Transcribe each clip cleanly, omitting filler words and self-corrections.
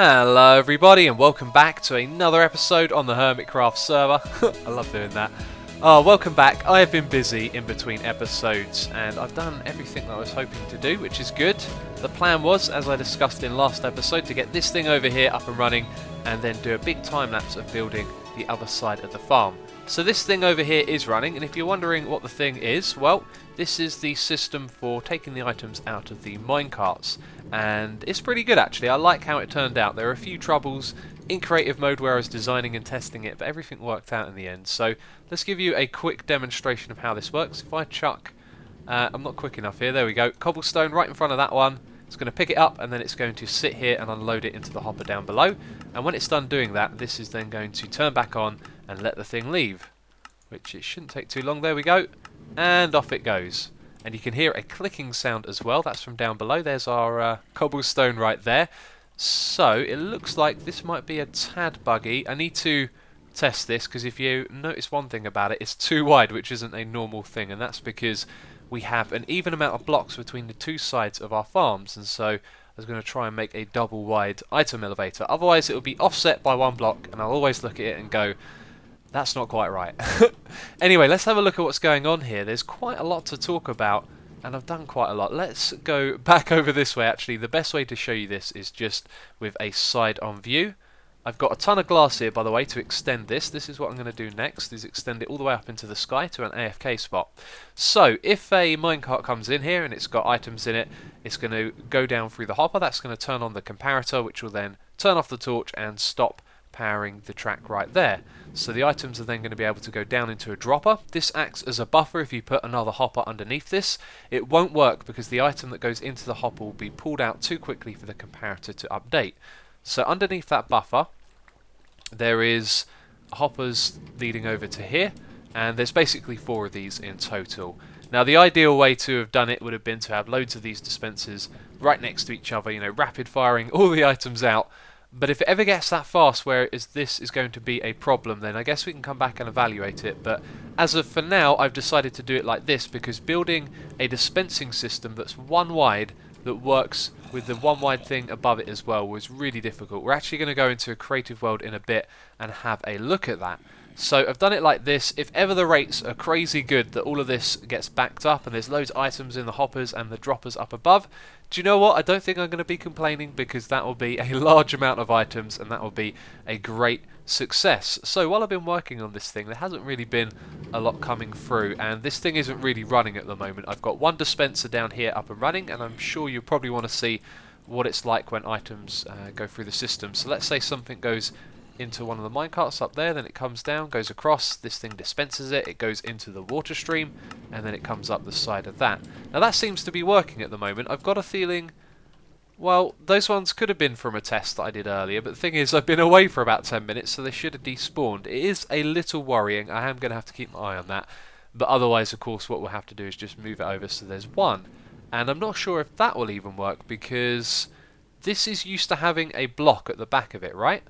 Hello everybody and welcome back to another episode on the Hermitcraft server. I love doing that. Welcome back. I have been busy in between episodes and I've done everything that I was hoping to do, which is good. The plan was, as I discussed in last episode, to get this thing over here up and running and then do a big time lapse of building the other side of the farm. So this thing over here is running, and if you're wondering what the thing is, well, this is the system for taking the items out of the minecarts, and it's pretty good actually. I like how it turned out. There are a few troubles in creative mode where I was designing and testing it, but everything worked out in the end. So let's give you a quick demonstration of how this works. If I chuck, I'm not quick enough here, there we go, cobblestone right in front of that one. It's going to pick it up and then it's going to sit here and unload it into the hopper down below, and when it's done doing that, this is then going to turn back on and let the thing leave, which it shouldn't take too long. There we go, and off it goes. And you can hear a clicking sound as well. That's from down below. There's our cobblestone right there. So it looks like this might be a tad buggy. I need to test this because if you notice one thing about it, it's too wide, which isn't a normal thing, and that's because we have an even amount of blocks between the two sides of our farms, and so I was going to try and make a double wide item elevator. Otherwise it will be offset by one block and I'll always look at it and go, that's not quite right. Anyway, let's have a look at what's going on here. There's quite a lot to talk about, and I've done quite a lot. Let's go back over this way. Actually, the best way to show you this is just with a side-on view. I've got a ton of glass here, by the way, to extend this. This is what I'm going to do next, is extend it all the way up into the sky to an AFK spot. So, if a minecart comes in here and it's got items in it, it's going to go down through the hopper. That's going to turn on the comparator, which will then turn off the torch and stop powering the track right there. So the items are then going to be able to go down into a dropper. This acts as a buffer. If you put another hopper underneath this, it won't work because the item that goes into the hopper will be pulled out too quickly for the comparator to update. So underneath that buffer there is hoppers leading over to here, and there's basically 4 of these in total. Now the ideal way to have done it would have been to have loads of these dispensers right next to each other, you know, rapid firing all the items out. But if it ever gets that fast where this is going to be a problem, then I guess we can come back and evaluate it. But as of for now, I've decided to do it like this because building a dispensing system that's one wide that works with the one wide thing above it as well was really difficult. We're actually going to go into a creative world in a bit and have a look at that. So I've done it like this. If ever the rates are crazy good that all of this gets backed up and there's loads of items in the hoppers and the droppers up above, do you know what? I don't think I'm going to be complaining because that will be a large amount of items and that will be a great success. So while I've been working on this thing, there hasn't really been a lot coming through, and this thing isn't really running at the moment. I've got one dispenser down here up and running, and I'm sure you probably want to see what it's like when items go through the system. So let's say something goes into one of the minecarts up there, then it comes down, goes across, this thing dispenses it, it goes into the water stream, and then it comes up the side of that. Now that seems to be working at the moment. I've got a feeling, well, those ones could have been from a test that I did earlier, but the thing is I've been away for about 10 minutes, so they should have despawned. It is a little worrying. I am going to have to keep my eye on that, but otherwise, of course, what we'll have to do is just move it over so there's one. And I'm not sure if that will even work because this is used to having a block at the back of it, right?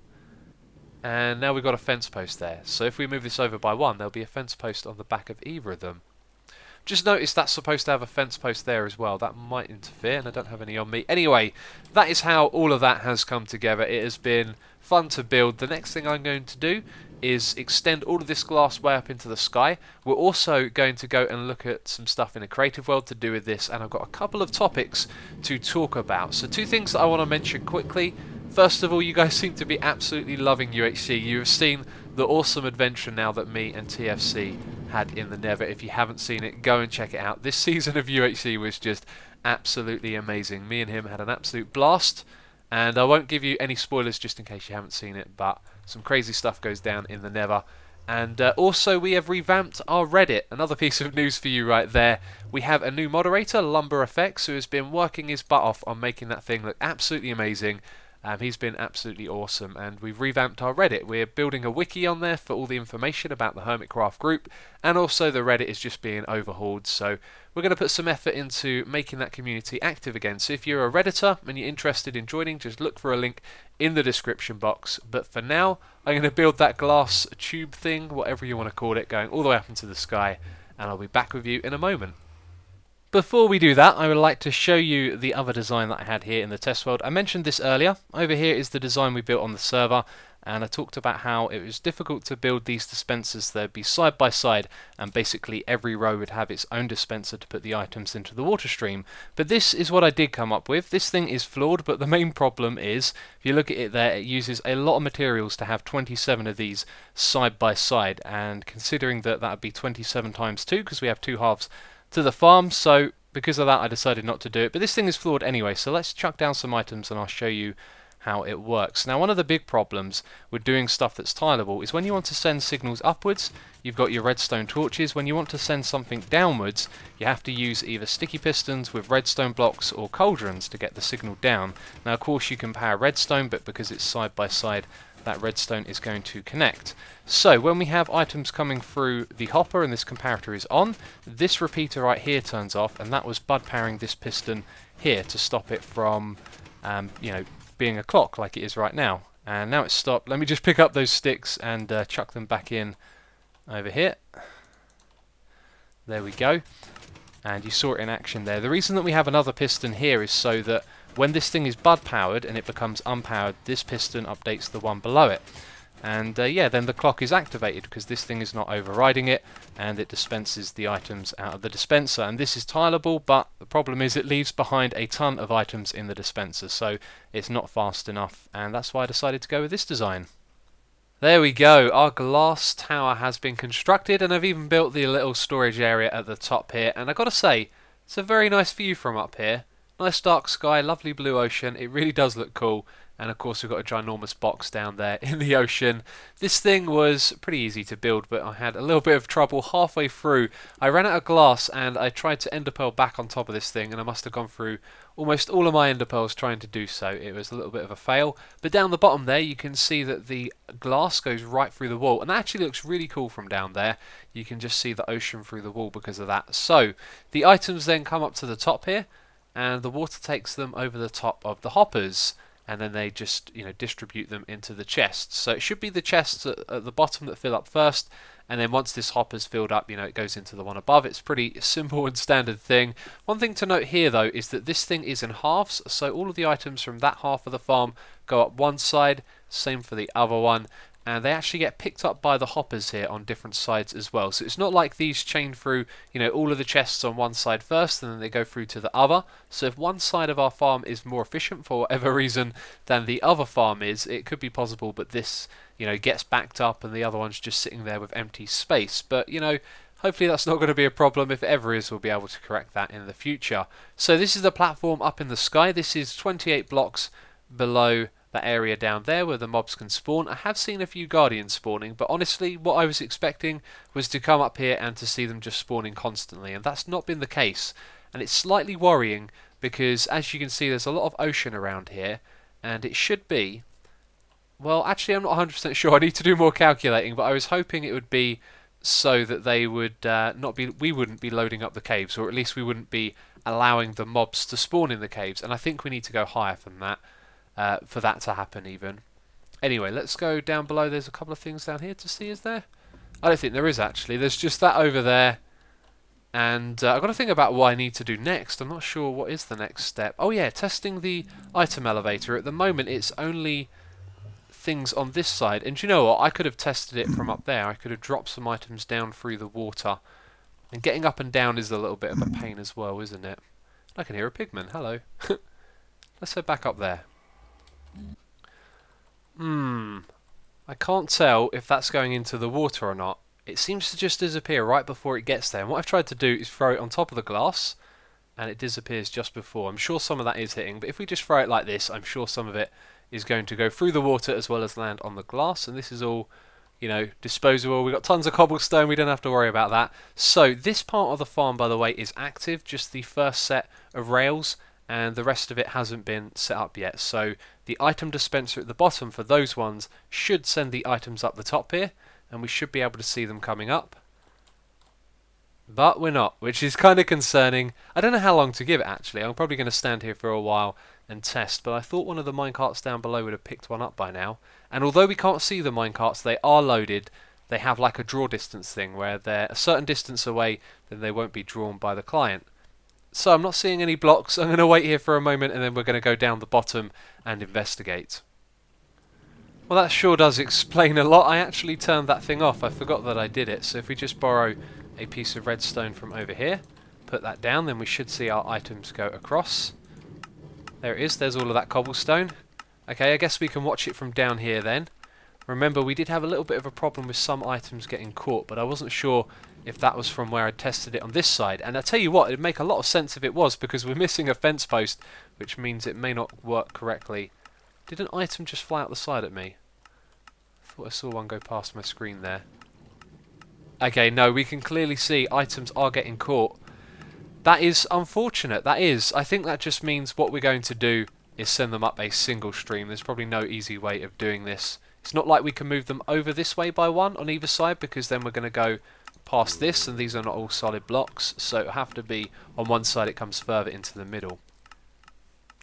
And now we've got a fence post there. So if we move this over by one, there'll be a fence post on the back of either of them. Just notice that's supposed to have a fence post there as well. That might interfere, and I don't have any on me. Anyway, that is how all of that has come together. It has been fun to build. The next thing I'm going to do is extend all of this glass way up into the sky. We're also going to go and look at some stuff in a creative world to do with this, and I've got a couple of topics to talk about. So 2 things that I want to mention quickly. First of all, you guys seem to be absolutely loving UHC. You have seen the awesome adventure now that me and TFC had in the Nether. If you haven't seen it, go and check it out. This season of UHC was just absolutely amazing. Me and him had an absolute blast, and I won't give you any spoilers just in case you haven't seen it, but some crazy stuff goes down in the Nether. And also we have revamped our Reddit. Another piece of news for you right there. We have a new moderator, Lumber Effects, who has been working his butt off on making that thing look absolutely amazing. He's been absolutely awesome, and we've revamped our Reddit. We're building a wiki on there for all the information about the Hermitcraft group, and also the Reddit is just being overhauled, so we're going to put some effort into making that community active again. So if you're a Redditor and you're interested in joining, just look for a link in the description box. But for now, I'm going to build that glass tube thing, whatever you want to call it, going all the way up into the sky, and I'll be back with you in a moment. Before we do that, I would like to show you the other design that I had here in the test world. I mentioned this earlier. Over here is the design we built on the server, and I talked about how it was difficult to build these dispensers. They'd be side by side, and basically every row would have its own dispenser to put the items into the water stream. But this is what I did come up with. This thing is flawed, but the main problem is, if you look at it there, it uses a lot of materials to have 27 of these side by side, and considering that that would be 27 times 2, because we have 2 halves to the farm, so because of that I decided not to do it. But this thing is flawed anyway, so let's chuck down some items and I'll show you how it works. Now, one of the big problems with doing stuff that's tileable is when you want to send signals upwards, you've got your redstone torches. When you want to send something downwards, you have to use either sticky pistons with redstone blocks or cauldrons to get the signal down. Now, of course, you can power redstone, but because it's side by side, that redstone is going to connect. So when we have items coming through the hopper and this comparator is on, this repeater right here turns off, and that was bud powering this piston here to stop it from being a clock like it is right now. And now it's stopped. Let me just pick up those sticks and chuck them back in over here. There we go. And you saw it in action there. The reason that we have another piston here is so that when this thing is bud powered and it becomes unpowered, this piston updates the one below it. And yeah, then the clock is activated because this thing is not overriding it, and it dispenses the items out of the dispenser. And this is tileable, but the problem is it leaves behind a ton of items in the dispenser, so it's not fast enough, and that's why I decided to go with this design. There we go, our glass tower has been constructed, and I've even built the little storage area at the top here, and I've got to say, it's a very nice view from up here. Nice dark sky, lovely blue ocean, it really does look cool. And of course we've got a ginormous box down there in the ocean. This thing was pretty easy to build, but I had a little bit of trouble halfway through. I ran out of glass and I tried to ender pearl back on top of this thing, and I must have gone through almost all of my ender pearls trying to do so. It was a little bit of a fail. But down the bottom there you can see that the glass goes right through the wall, and that actually looks really cool from down there. You can just see the ocean through the wall because of that. So the items then come up to the top here, and the water takes them over the top of the hoppers, and then they just distribute them into the chests. So it should be the chests at the bottom that fill up first, and then once this hopper's filled up, it goes into the one above. It's pretty simple and standard thing. One thing to note here though is that this thing is in halves, so all of the items from that half of the farm go up one side, same for the other one, and they actually get picked up by the hoppers here on different sides as well. So it's not like these chain through, all of the chests on one side first and then they go through to the other. So if one side of our farm is more efficient for whatever reason than the other farm is, it could be possible, but this, gets backed up and the other one's just sitting there with empty space. But, hopefully that's not going to be a problem. If it ever is, we'll be able to correct that in the future. So this is the platform up in the sky. This is 28 blocks below that area down there where the mobs can spawn. I have seen a few guardians spawning, but honestly what I was expecting was to come up here and to see them just spawning constantly, and that's not been the case. And it's slightly worrying because, as you can see, there's a lot of ocean around here, and it should be, well, actually I'm not 100% sure, I need to do more calculating, but I was hoping it would be so that they would we wouldn't be loading up the caves, or at least we wouldn't be allowing the mobs to spawn in the caves, and I think we need to go higher than that. For that to happen even. Anyway, let's go down below. There's a couple of things down here to see, is there? I don't think there is actually. There's just that over there. And I've got to think about what I need to do next. I'm not sure what is the next step. Oh yeah, testing the item elevator. At the moment it's only things on this side. And do you know what? I could have tested it from up there. I could have dropped some items down through the water. And getting up and down is a little bit of a pain as well, isn't it? I can hear a pigman. Hello. Let's head back up there. I can't tell if that's going into the water or not. It seems to just disappear right before it gets there. And what I've tried to do is throw it on top of the glass, and it disappears just before. I'm sure some of that is hitting, but if we just throw it like this, I'm sure some of it is going to go through the water as well as land on the glass. And this is all, disposable. We've got tons of cobblestone, we don't have to worry about that. So this part of the farm, by the way, is active, just the first set of rails, and the rest of it hasn't been set up yet. So the item dispenser at the bottom for those ones should send the items up the top here, and we should be able to see them coming up. But we're not, which is kind of concerning. I don't know how long to give it actually. I'm probably going to stand here for a while and test, but I thought one of the minecarts down below would have picked one up by now. And although we can't see the minecarts, they are loaded. They have like a draw distance thing where they're a certain distance away, then they won't be drawn by the client. So I'm not seeing any blocks. I'm going to wait here for a moment and then we're going to go down the bottom and investigate. Well, that sure does explain a lot. I actually turned that thing off. I forgot that I did it. So if we just borrow a piece of redstone from over here, put that down, then we should see our items go across. There it is. There's all of that cobblestone. Okay, I guess we can watch it from down here then. Remember, we did have a little bit of a problem with some items getting caught, but I wasn't sure if that was from where I tested it on this side. And I tell you what, it'd make a lot of sense if it was, because we're missing a fence post, which means it may not work correctly. Did an item just fly out the side at me? I thought I saw one go past my screen there. Okay, no, we can clearly see items are getting caught. That is unfortunate, that is. I think that just means what we're going to do is send them up a single stream. There's probably no easy way of doing this. It's not like we can move them over this way by one on either side, because then we're going to go past this, and these are not all solid blocks, so it'll have to be on one side it comes further into the middle.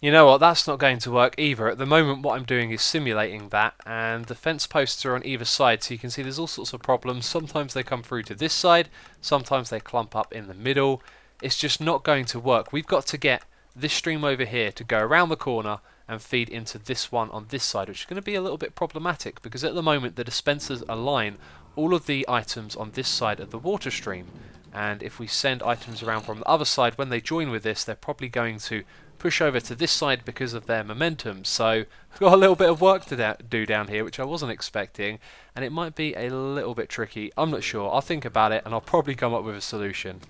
You know what, that's not going to work either. At the moment what I'm doing is simulating that, and the fence posts are on either side, so you can see there's all sorts of problems. Sometimes they come through to this side, sometimes they clump up in the middle. It's just not going to work. We've got to get this stream over here to go around the corner and feed into this one on this side, which is going to be a little bit problematic, because at the moment the dispensers align all of the items on this side of the water stream, and if we send items around from the other side, when they join with this, they're probably going to push over to this side because of their momentum. So I've got a little bit of work to do down here, which I wasn't expecting, and it might be a little bit tricky. I'm not sure. I'll think about it and I'll probably come up with a solution.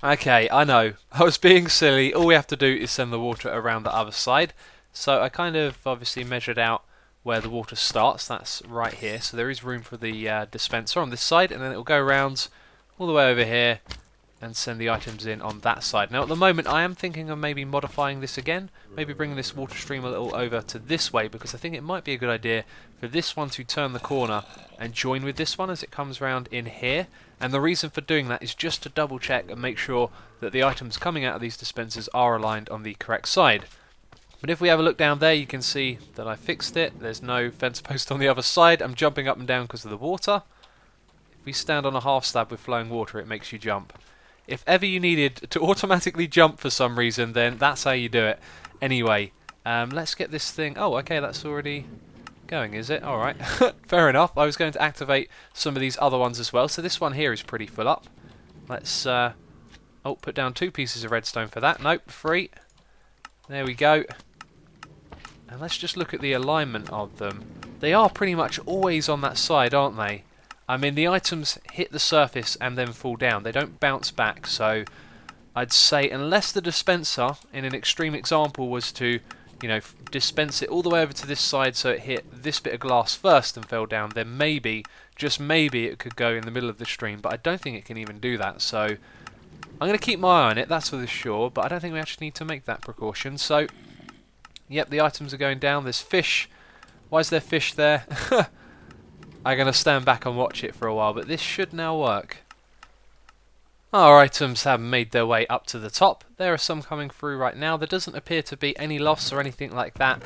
Okay, I know, I was being silly. All we have to do is send the water around the other side. So I kind of obviously measured out where the water starts. That's right here. So there is room for the dispenser on this side, and then it will go around all the way over here and send the items in on that side. Now at the moment I am thinking of maybe modifying this again, maybe bringing this water stream a little over to this way, because I think it might be a good idea for this one to turn the corner and join with this one as it comes round in here. And the reason for doing that is just to double check and make sure that the items coming out of these dispensers are aligned on the correct side. But if we have a look down there, you can see that I fixed it. There's no fence post on the other side. I'm jumping up and down because of the water. If we stand on a half slab with flowing water, it makes you jump. If ever you needed to automatically jump for some reason, then that's how you do it. Anyway, let's get this thing... Oh, okay, that's already going, is it? Alright, fair enough. I was going to activate some of these other ones as well. So this one here is pretty full up. Let's put down 2 pieces of redstone for that. Nope, 3. There we go. And let's just look at the alignment of them. They are pretty much always on that side, aren't they? I mean, the items hit the surface and then fall down. They don't bounce back, so I'd say unless the dispenser, in an extreme example, was to, you know, dispense it all the way over to this side so it hit this bit of glass first and fell down, then maybe, just maybe, it could go in the middle of the stream, but I don't think it can even do that, so I'm going to keep my eye on it, that's for sure, but I don't think we actually need to make that precaution. So, yep, the items are going down. There's fish. Why is there fish there? I'm going to stand back and watch it for a while, but this should now work. Our items have made their way up to the top. There are some coming through right now. There doesn't appear to be any loss or anything like that,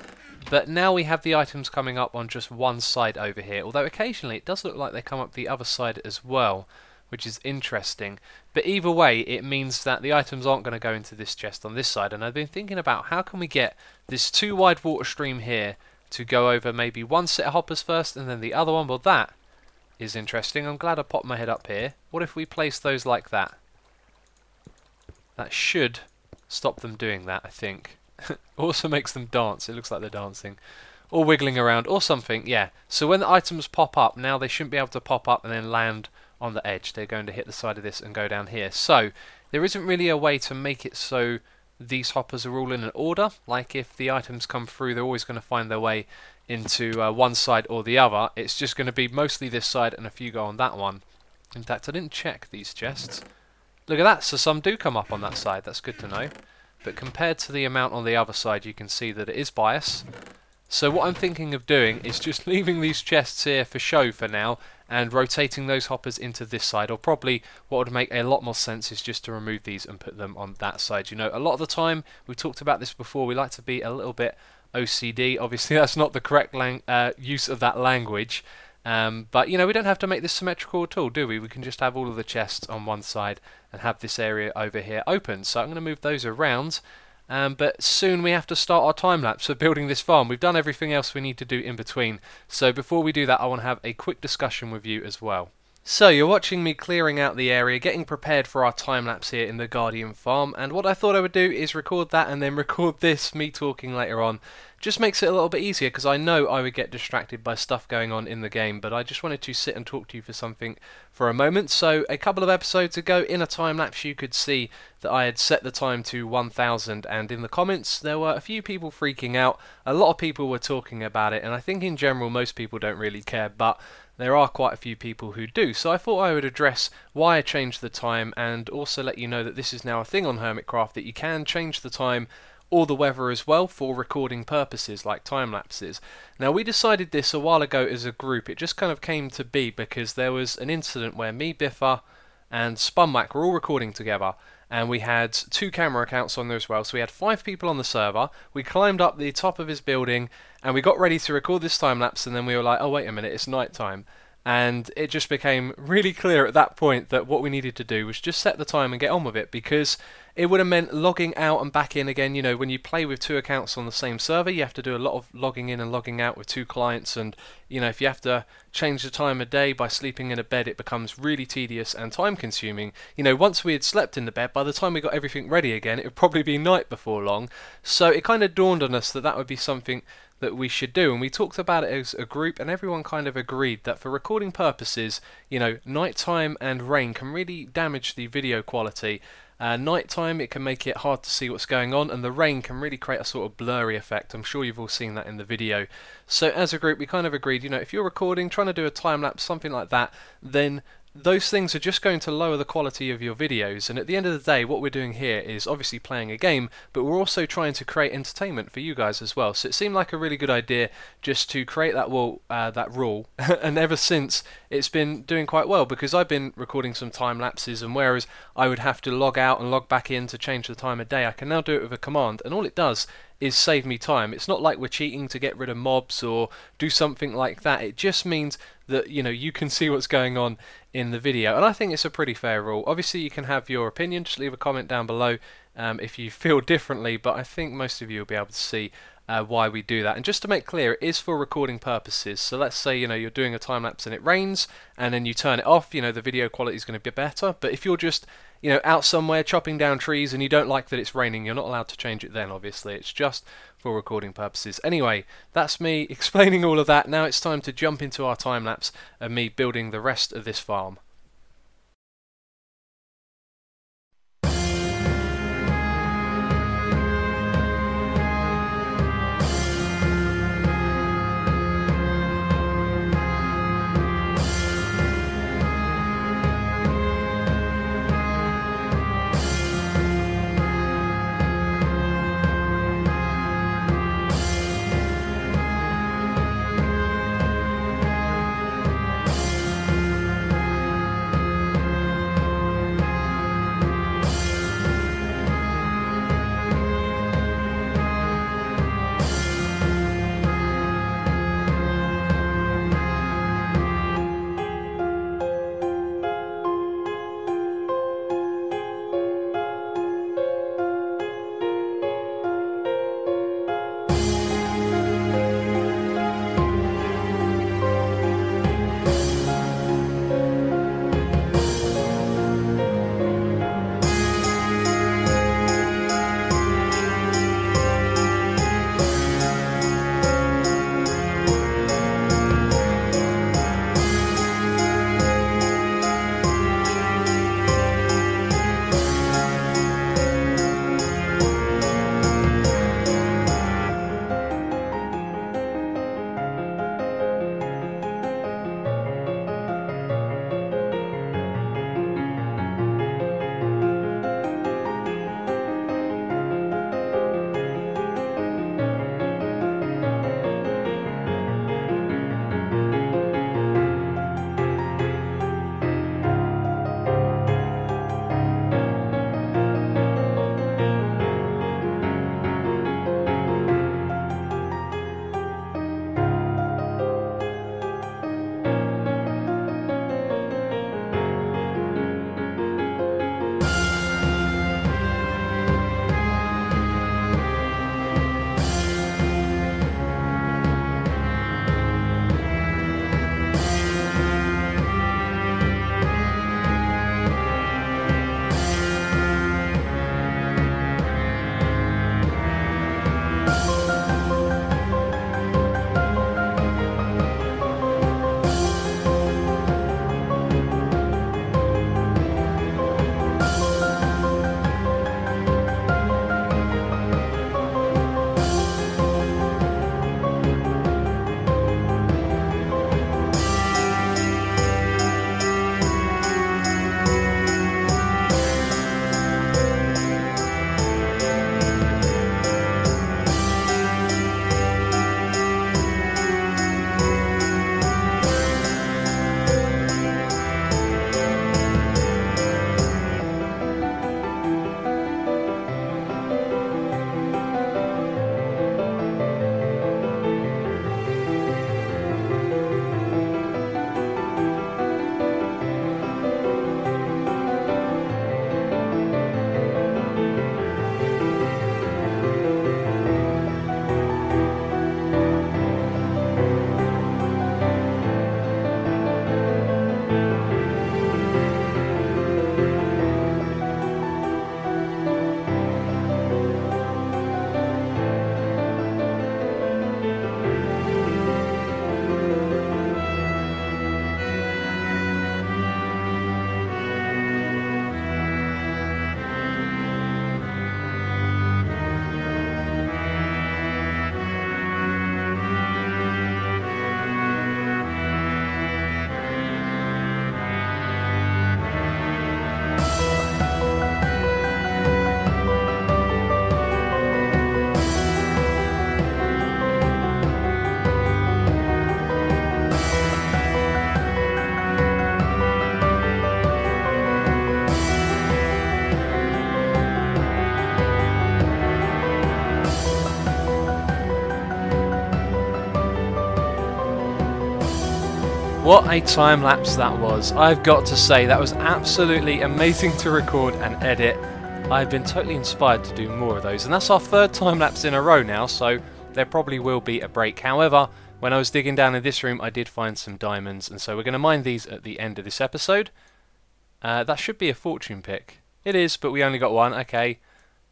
but now we have the items coming up on just one side over here, although occasionally it does look like they come up the other side as well, which is interesting. But either way, it means that the items aren't going to go into this chest on this side, and I've been thinking about how can we get this 2 wide water stream here to go over maybe one set of hoppers first and then the other one. Well, that is interesting. I'm glad I popped my head up here. What if we place those like that? That should stop them doing that, I think. Also makes them dance. It looks like they're dancing. Or wiggling around or something, yeah. So when the items pop up, now they shouldn't be able to pop up and then land on the edge. They're going to hit the side of this and go down here. So there isn't really a way to make it so these hoppers are all in an order. Like if the items come through, they're always going to find their way into one side or the other. It's just going to be mostly this side and a few go on that one. In fact, I didn't check these chests. Look at that, so some do come up on that side. That's good to know. But compared to the amount on the other side, you can see that it is bias. So what I'm thinking of doing is just leaving these chests here for show for now and rotating those hoppers into this side, or probably what would make a lot more sense is just to remove these and put them on that side. You know, a lot of the time, we talked about this before, we like to be a little bit OCD. Obviously that's not the correct use of that language, But you know, we don't have to make this symmetrical at all, do we? We can just have all of the chests on one side and have this area over here open. So I'm going to move those around. But soon we have to start our time lapse for building this farm. We've done everything else we need to do in between. So before we do that, I want to have a quick discussion with you as well. So you're watching me clearing out the area, getting prepared for our time lapse here in the Guardian farm, and what I thought I would do is record that and then record this, me talking later on. Just makes it a little bit easier because I know I would get distracted by stuff going on in the game, but I just wanted to sit and talk to you for something for a moment. So a couple of episodes ago in a time lapse you could see that I had set the time to 1000, and in the comments there were a few people freaking out. A lot of people were talking about it, and I think in general most people don't really care, but there are quite a few people who do, so I thought I would address why I changed the time and also let you know that this is now a thing on Hermitcraft, that you can change the time or the weather as well for recording purposes like time lapses. Now we decided this a while ago as a group. It just kind of came to be because there was an incident where me, Biffa and Spunwack were all recording together, and we had 2 camera accounts on there as well, so we had 5 people on the server. We climbed up the top of his building and we got ready to record this time lapse, and then we were like, oh wait a minute, it's night time. And it just became really clear at that point that what we needed to do was just set the time and get on with it, because it would have meant logging out and back in again. You know, when you play with 2 accounts on the same server, you have to do a lot of logging in and logging out with 2 clients, and you know, if you have to change the time of day by sleeping in a bed, it becomes really tedious and time consuming. You know, once we had slept in the bed, by the time we got everything ready again, it would probably be night before long. So it kind of dawned on us that that would be something that we should do, and we talked about it as a group, and everyone kind of agreed that for recording purposes, you know, nighttime and rain can really damage the video quality. Nighttime, it can make it hard to see what's going on, and the rain can really create a sort of blurry effect. I'm sure you've all seen that in the video. So as a group, we kind of agreed, you know, if you're recording, trying to do a time lapse, something like that, then those things are just going to lower the quality of your videos. And at the end of the day, what we're doing here is obviously playing a game, but we're also trying to create entertainment for you guys as well. So it seemed like a really good idea just to create that rule and ever since it's been doing quite well, because I've been recording some time lapses, and whereas I would have to log out and log back in to change the time of day, I can now do it with a command, and all it does is save me time. It's not like we're cheating to get rid of mobs or do something like that. It just means that, you know, you can see what's going on in the video, and I think it's a pretty fair rule. Obviously you can have your opinion, just leave a comment down below if you feel differently, but I think most of you will be able to see why we do that. And just to make clear, it is for recording purposes. So let's say, you know, you're doing a time lapse and it rains, and then you turn it off, you know, the video quality is going to be better. But if you're just, you know, out somewhere chopping down trees and you don't like that it's raining, you're not allowed to change it then, obviously. It's just for recording purposes. Anyway, that's me explaining all of that. Now it's time to jump into our time lapse of me building the rest of this farm. What a time lapse that was. I've got to say, that was absolutely amazing to record and edit. I've been totally inspired to do more of those, and that's our third time lapse in a row now, so there probably will be a break. However, when I was digging down in this room, I did find some diamonds, and so we're going to mine these at the end of this episode. That should be a fortune pick. It is, but we only got one. Okay,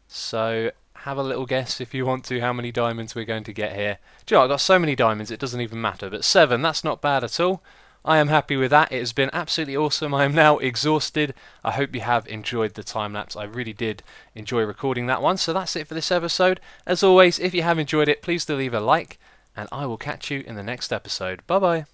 so have a little guess if you want to how many diamonds we're going to get here. Do you know, I've got so many diamonds it doesn't even matter, but 7, that's not bad at all. I am happy with that. It has been absolutely awesome. I am now exhausted. I hope you have enjoyed the time lapse. I really did enjoy recording that one. So that's it for this episode. As always, if you have enjoyed it, please do leave a like, and I will catch you in the next episode. Bye bye.